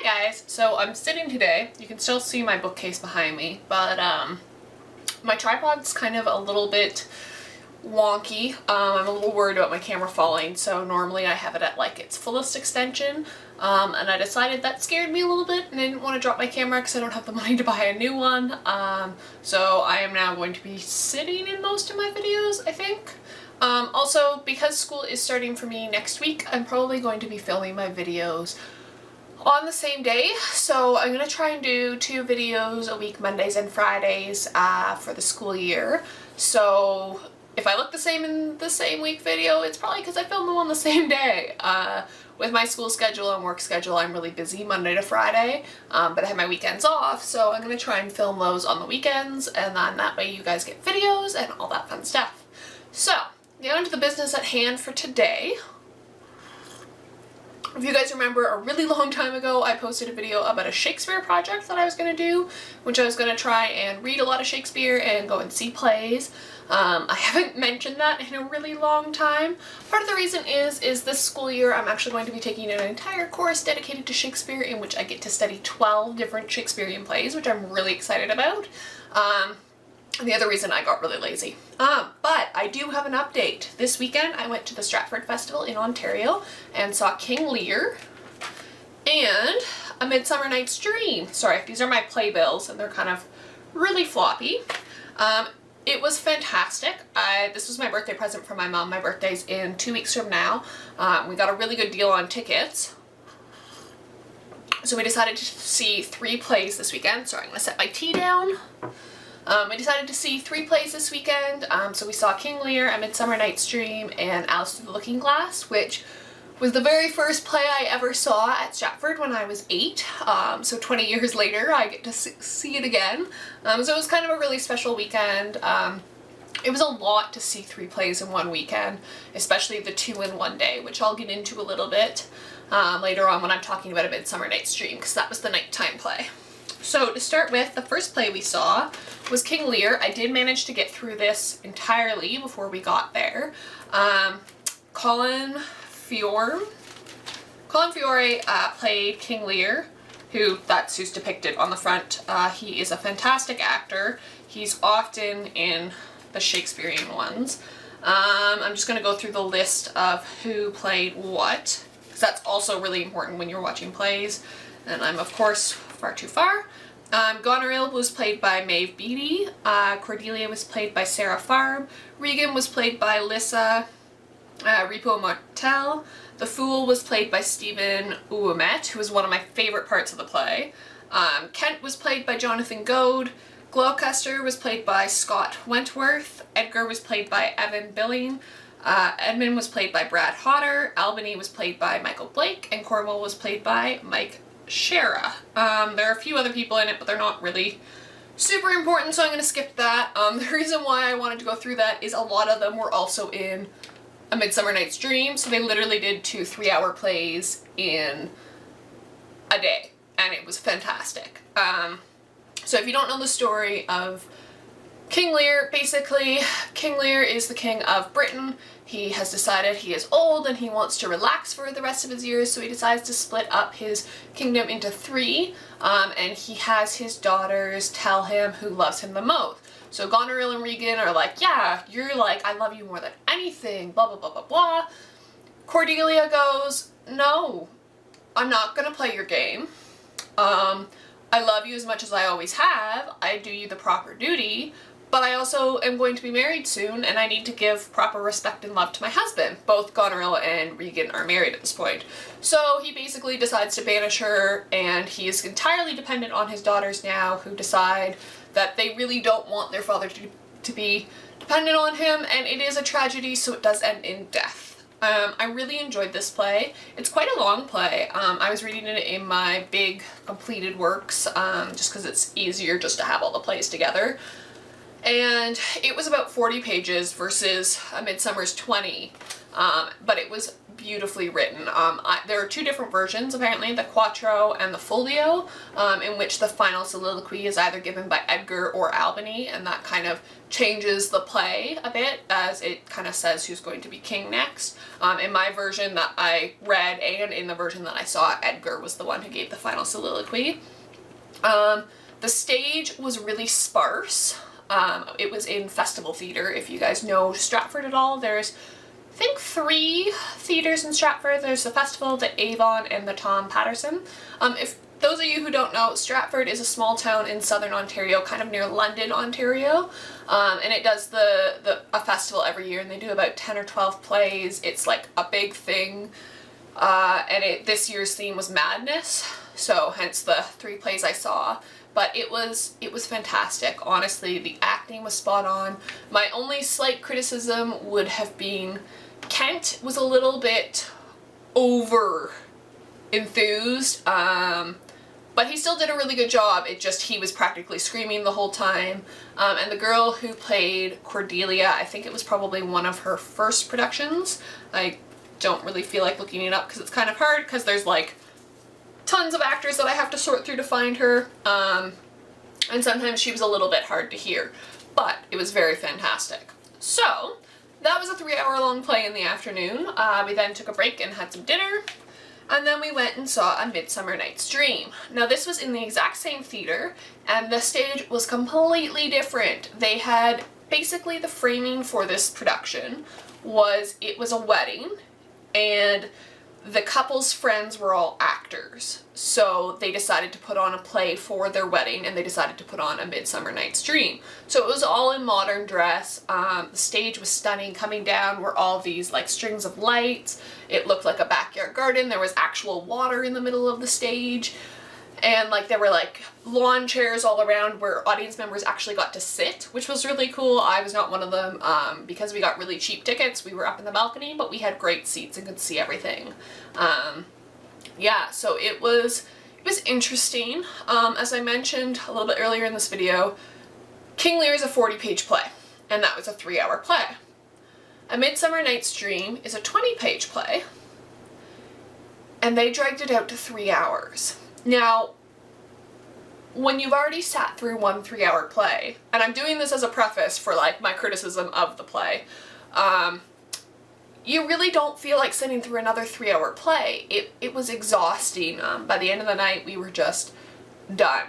Hi guys, so I'm sitting today, you can still see my bookcase behind me, but my tripod's kind of a little bit wonky. I'm a little worried about my camera falling, so normally I have it at like its fullest extension, and I decided that scared me a little bit and I didn't want to drop my camera because I don't have the money to buy a new one, so I am now going to be sitting in most of my videos, I think. Also, because school is starting for me next week, I'm probably going to be filming my videos on the same day, so I'm gonna try and do 2 videos a week, Mondays and Fridays, for the school year. So if I look the same in the same week video, it's probably because I filmed them on the same day. With my school schedule and work schedule, I'm really busy Monday to Friday, but I have my weekends off, so I'm gonna try and film those on the weekends, and then that way you guys get videos and all that fun stuff. So, get on to the business at hand for today. If you guys remember, a really long time ago I posted a video about a Shakespeare project that I was going to do, which I was going to try and read a lot of Shakespeare and go and see plays. I haven't mentioned that in a really long time. Part of the reason is this school year I'm actually going to be taking an entire course dedicated to Shakespeare, in which I get to study 12 different Shakespearean plays, which I'm really excited about. And the other reason I got really lazy. But I do have an update. This weekend I went to the Stratford Festival in Ontario and saw King Lear and A Midsummer Night's Dream. Sorry, these are my playbills and they're kind of really floppy. It was fantastic. This was my birthday present from my mom. My birthday's in 2 weeks from now. We got a really good deal on tickets. So we decided to see 3 plays this weekend. Sorry, I'm gonna set my tea down. I decided to see 3 plays this weekend, so we saw King Lear, A Midsummer Night's Dream, and Alice Through the Looking Glass, which was the very first play I ever saw at Stratford when I was 8, so 20 years later I get to see it again. So it was kind of a really special weekend. It was a lot to see 3 plays in one weekend, especially the 2 in one day, which I'll get into a little bit later on when I'm talking about A Midsummer Night's Dream, because that was the nighttime play. So to start with, the first play we saw was King Lear. I did manage to get through this entirely before we got there. Colin Fiore played King Lear, that's who's depicted on the front. He is a fantastic actor. He's often in the Shakespearean ones. I'm just going to go through the list of who played what, because that's also really important when you're watching plays. And I'm, of course, far too far. Goneril was played by Maeve Beattie. Cordelia was played by Sarah Farm. Regan was played by Lissa Ripo Martel. The Fool was played by Stephen Ouimet, who was one of my favorite parts of the play. Kent was played by Jonathan Goad. Gloucester was played by Scott Wentworth. Edgar was played by Evan Billing. Edmund was played by Brad Hodder. Albany was played by Michael Blake. And Cornwall was played by Mike Shara. There are a few other people in it, but they're not really super important, so I'm going to skip that. The reason why I wanted to go through that is a lot of them were also in A Midsummer Night's Dream, so they literally did 2 3-hour plays in a day, and it was fantastic. So if you don't know the story of King Lear, basically, King Lear is the king of Britain. He has decided he is old and he wants to relax for the rest of his years, so he decides to split up his kingdom into 3, and he has his daughters tell him who loves him the most. So Goneril and Regan are like, yeah, you're like, I love you more than anything, blah, blah, blah, blah, blah. Cordelia goes, no, I'm not gonna play your game. I love you as much as I always have. I do you the proper duty. But I also am going to be married soon, and I need to give proper respect and love to my husband. Both Goneril and Regan are married at this point. So he basically decides to banish her, and he is entirely dependent on his daughters now, who decide that they really don't want their father to be dependent on him, and it is a tragedy, so it does end in death. I really enjoyed this play. It's quite a long play. I was reading it in my big completed works, just because it's easier just to have all the plays together. And it was about 40 pages versus A Midsummer's 20, but it was beautifully written. There are two different versions, apparently, the Quattro and the Folio, in which the final soliloquy is either given by Edgar or Albany, and that kind of changes the play a bit, as it kind of says who's going to be king next. In my version that I read, and in the version that I saw, Edgar was the one who gave the final soliloquy. The stage was really sparse. It was in Festival Theatre. If you guys know Stratford at all, there's, I think, 3 theatres in Stratford. There's the Festival, the Avon, and the Tom Patterson. If those of you who don't know, Stratford is a small town in southern Ontario, kind of near London, Ontario, and it does a festival every year, and they do about 10 or 12 plays. It's like a big thing, and this year's theme was madness, so hence the 3 plays I saw. But it was fantastic. Honestly, the acting was spot on. My only slight criticism would have been Kent was a little bit over enthused, but he still did a really good job. He was practically screaming the whole time. And the girl who played Cordelia, I think it was probably one of her first productions. I don't really feel like looking it up because it's kind of hard, because there's like tons of actors that I have to sort through to find her, and sometimes she was a little bit hard to hear, but it was very fantastic. So that was a 3-hour-long play in the afternoon. We then took a break and had some dinner, and then we went and saw A Midsummer Night's Dream. Now this was in the exact same theatre, and the stage was completely different. They had, basically the framing for this production was, it was a wedding, and the couple's friends were all actors, so they decided to put on a play for their wedding, and they decided to put on A Midsummer Night's Dream. So it was all in modern dress. The stage was stunning. Coming down were all these like strings of lights. It looked like a backyard garden. There was actual water in the middle of the stage, and like there were like lawn chairs all around where audience members actually got to sit, which was really cool. I was not one of them, because we got really cheap tickets. We were up in the balcony, but we had great seats and could see everything. Yeah, so it was interesting. As I mentioned a little bit earlier in this video, King Lear is a 40-page play, and that was a 3-hour play. A Midsummer Night's Dream is a 20-page play, and they dragged it out to 3 hours. Now, when you've already sat through one 3-hour play, and I'm doing this as a preface for like my criticism of the play, you really don't feel like sitting through another 3-hour play. It was exhausting. By the end of the night, we were just done.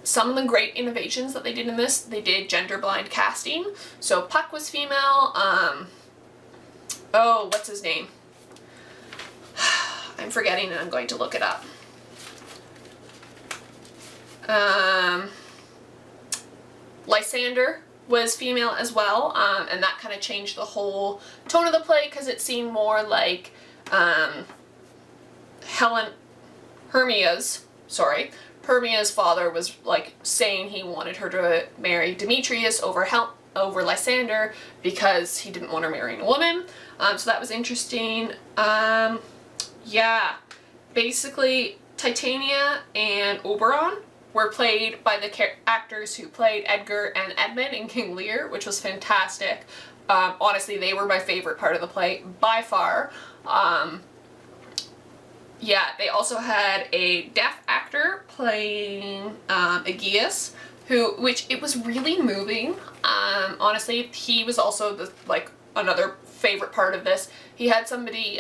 Some of the great innovations that they did in this, they did gender blind casting. So Puck was female. Oh, what's his name? I'm forgetting, and I'm going to look it up. Lysander was female as well, and that kind of changed the whole tone of the play, because it seemed more like Hermia's father was like saying he wanted her to marry Demetrius over Lysander because he didn't want her marrying a woman. So that was interesting. Yeah, basically Titania and Oberon were played by the actors who played Edgar and Edmund in King Lear, which was fantastic. Honestly, they were my favorite part of the play by far. Yeah, they also had a deaf actor playing Aegeus, which it was really moving. Honestly, he was also another favorite part of this. He had somebody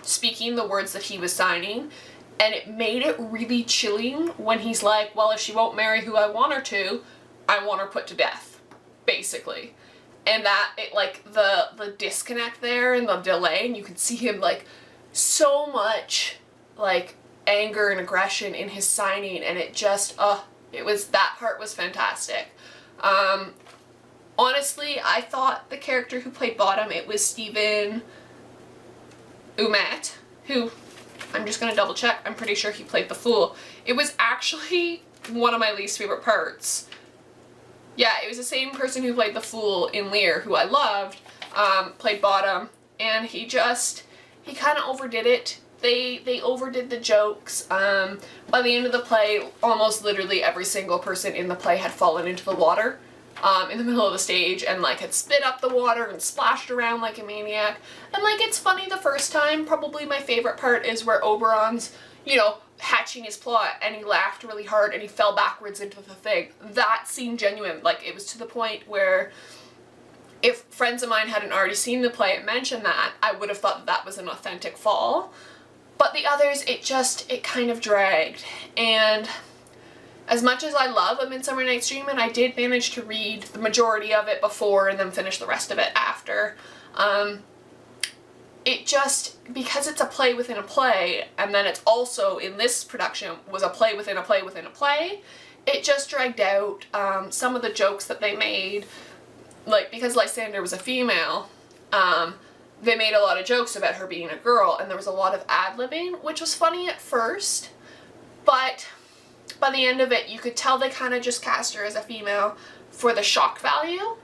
speaking the words that he was signing, and it made it really chilling when he's like, well, if she won't marry who I want her to, I want her put to death, basically. And that, the disconnect there and the delay, and you could see him, so much, anger and aggression in his signing, and it just, that part was fantastic. Honestly, I thought the character who played Bottom, it was Stephen Umet, who, I'm just going to double check, I'm pretty sure he played the Fool. It was actually one of my least favorite parts. Yeah, it was the same person who played the Fool in Lear, who I loved, played Bottom, and he kind of overdid it. They overdid the jokes. By the end of the play, almost literally every single person in the play had fallen into the water. in the middle of the stage and like had spit up the water and splashed around like a maniac. And like it's funny the first time. Probably my favorite part is where Oberon's, you know, hatching his plot and he laughed really hard and he fell backwards into the thing. That seemed genuine. Like it was to the point where if friends of mine hadn't already seen the play and mentioned that, I would have thought that was an authentic fall. But the others, it kind of dragged. And as much as I love A Midsummer Night's Dream, and I did manage to read the majority of it before and then finish the rest of it after, it just, because it's a play within a play, and then it's also, in this production, was a play within a play within a play, it just dragged out. Some of the jokes that they made, like, because Lysander was a female, they made a lot of jokes about her being a girl, and there was a lot of ad-libbing, which was funny at first, but by the end of it, you could tell they kind of just cast her as a female for the shock value.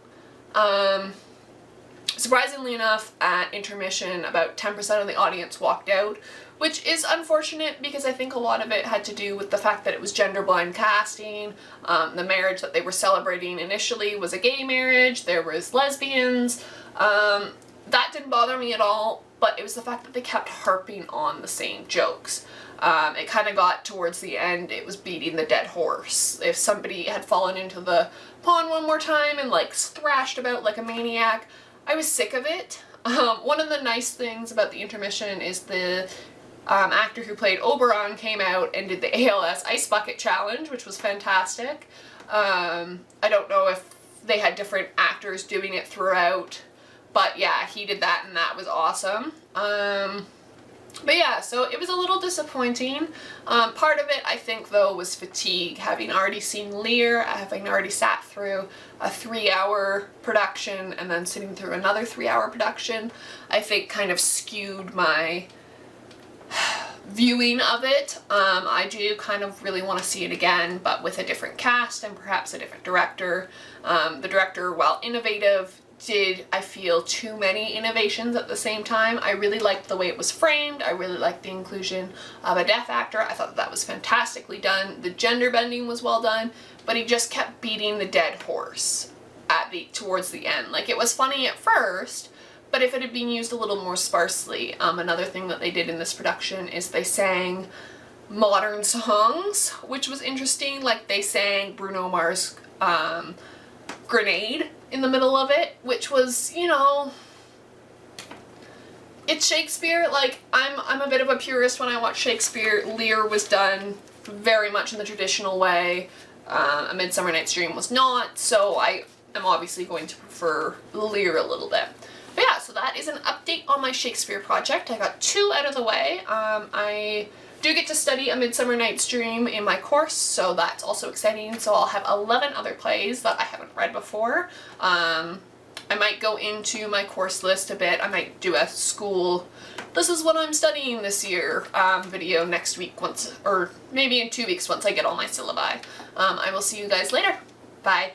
Surprisingly enough, at intermission, about 10% of the audience walked out, which is unfortunate because I think a lot of it had to do with the fact that it was gender-blind casting. The marriage that they were celebrating initially was a gay marriage. There was lesbians. That didn't bother me at all, but it was the fact that they kept harping on the same jokes. It kind of got towards the end, it was beating the dead horse. If somebody had fallen into the pond one more time and like thrashed about like a maniac, I was sick of it. One of the nice things about the intermission is the actor who played Oberon came out and did the ALS Ice Bucket Challenge, which was fantastic. I don't know if they had different actors doing it throughout, but yeah, he did that and that was awesome. But yeah, so it was a little disappointing. Part of it, I think, though, was fatigue. Having already seen Lear, having already sat through a 3-hour production and then sitting through another 3-hour production, I think kind of skewed my viewing of it. I do kind of really want to see it again, but with a different cast and perhaps a different director. The director, while innovative, did, I feel, too many innovations at the same time. I really liked the way it was framed. I really liked the inclusion of a deaf actor. I thought that was fantastically done. The gender bending was well done, but he just kept beating the dead horse towards the end. Like, it was funny at first, but if it had been used a little more sparsely. Another thing that they did in this production is they sang modern songs, which was interesting. Like, they sang Bruno Mars' Grenade in the middle of it, which was, you know, it's Shakespeare. Like, I'm a bit of a purist when I watch Shakespeare. Lear was done very much in the traditional way. A Midsummer Night's Dream was not, so I am obviously going to prefer Lear a little bit. But yeah, so that is an update on my Shakespeare project. I got 2 out of the way. I do get to study A Midsummer Night's Dream in my course, so that's also exciting. So I'll have 11 other plays that I haven't read before. I might go into my course list a bit. I might do a school, this is what I'm studying this year, video next week or maybe in 2 weeks once I get all my syllabi. I will see you guys later. Bye.